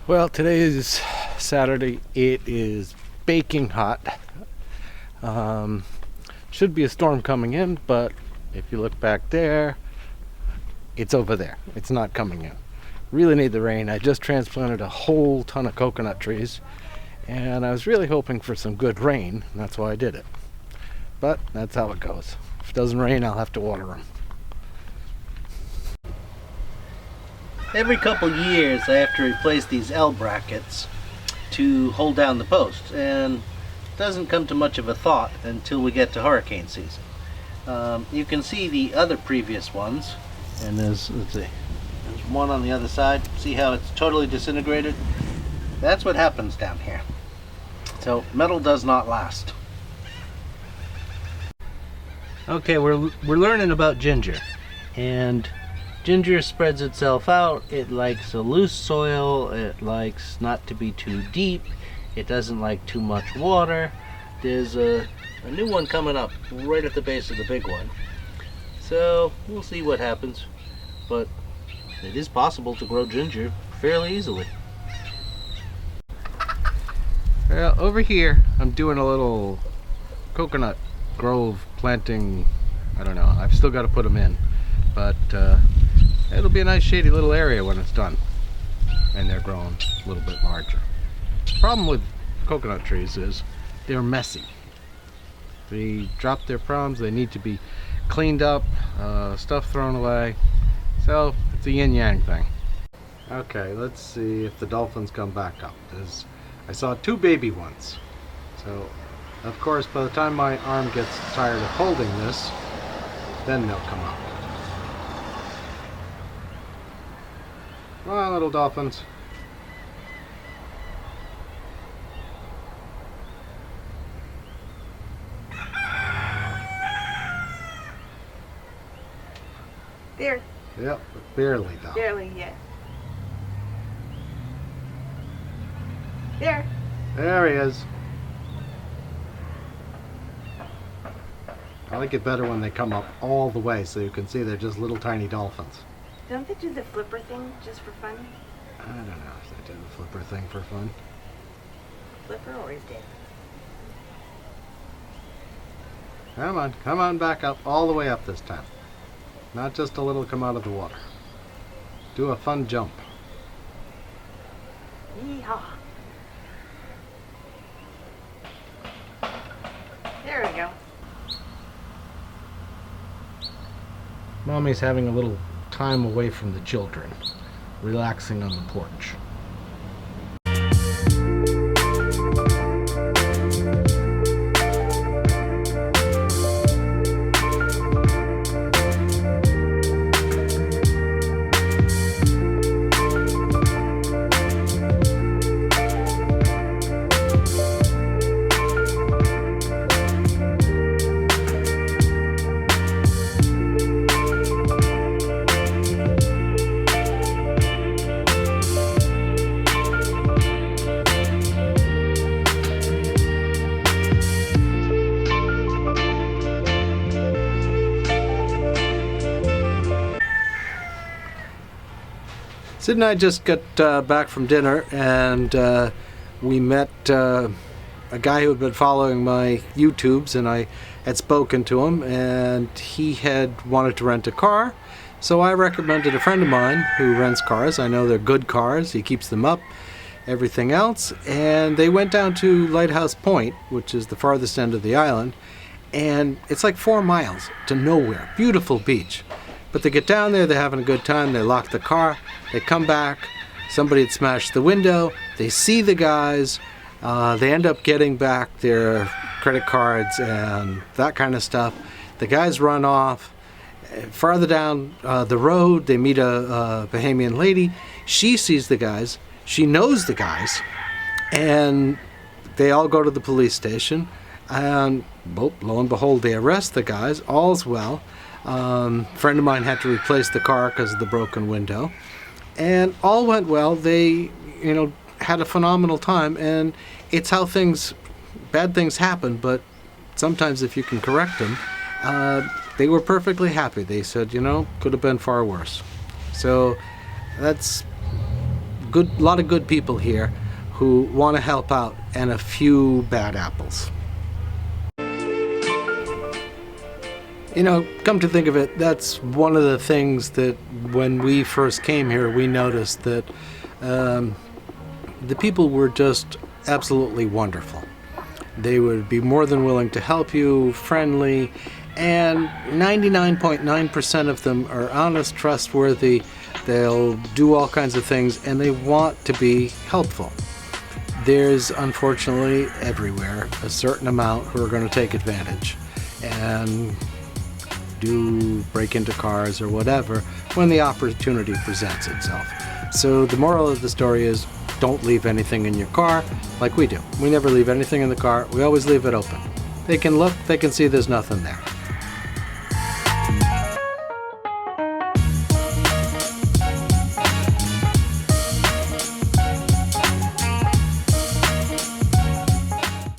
Well, today is Saturday. It is baking hot. Should be a storm coming in, but if you look back there, it's over there. It's not coming in. Really need the rain. I just transplanted a whole ton of coconut trees, and I was really hoping for some good rain. And that's why I did it. But that's how it goes. If it doesn't rain, I'll have to water them. Every couple years I have to replace these L brackets to hold down the post, and it doesn't come to much of a thought until we get to hurricane season. You can see the other previous ones, and there's one on the other side. See how it's totally disintegrated? That's what happens down here. So metal does not last. Okay, we're learning about ginger, and ginger spreads itself out. It likes a loose soil. It likes not to be too deep. It doesn't like too much water. There's a new one coming up right at the base of the big one. So we'll see what happens. But it is possible to grow ginger fairly easily. Well, over here, I'm doing a little coconut grove planting. I don't know. I've still got to put them in. But it'll be a nice shady little area when it's done, and they're growing a little bit larger. The problem with coconut trees is they're messy. They drop their prongs. They need to be cleaned up, stuff thrown away. So it's a yin-yang thing. Okay, let's see if the dolphins come back up. I saw two baby ones. So of course by the time my arm gets tired of holding this, then they'll come up. Come on, little dolphins. There. Yep, barely though. Barely, yeah. There. There he is. I like it better when they come up all the way so you can see they're just little tiny dolphins. Don't they do the flipper thing just for fun? I don't know if they do the flipper thing for fun. Flipper or is it? Come on back up, all the way up this time. Not just a little come out of the water. Do a fun jump. Yeehaw. There we go. Mommy's having a little time away from the children, relaxing on the porch. Sid and I just got back from dinner, and we met a guy who had been following my YouTubes, and I had spoken to him, and he had wanted to rent a car, so I recommended a friend of mine who rents cars. I know they're good cars, he keeps them up, everything else, and they went down to Lighthouse Point, which is the farthest end of the island, and it's like 4 miles to nowhere. Beautiful beach. But they get down there, they're having a good time, they lock the car, they come back, somebody had smashed the window, they see the guys, they end up getting back their credit cards and that kind of stuff. The guys run off. Farther down the road, they meet a Bahamian lady. She sees the guys. She knows the guys. And they all go to the police station. And lo and behold, they arrest the guys. All's well. A friend of mine had to replace the car because of the broken window. And all went well. They, had a phenomenal time. And it's how bad things happen, but sometimes if you can correct them, they were perfectly happy. They said, could have been far worse. So that's good. A lot of good people here who want to help out, and a few bad apples. Come to think of it, that's one of the things that when we first came here, we noticed that the people were just absolutely wonderful. They would be more than willing to help you, friendly, and 99.9% of them are honest, trustworthy. They'll do all kinds of things, and they want to be helpful. There's, unfortunately, everywhere a certain amount who are going to take advantage and break into cars or whatever when the opportunity presents itself. So the moral of the story is, don't leave anything in your car like we do. We never leave anything in the car. We always leave it open. They can look, they can see there's nothing there.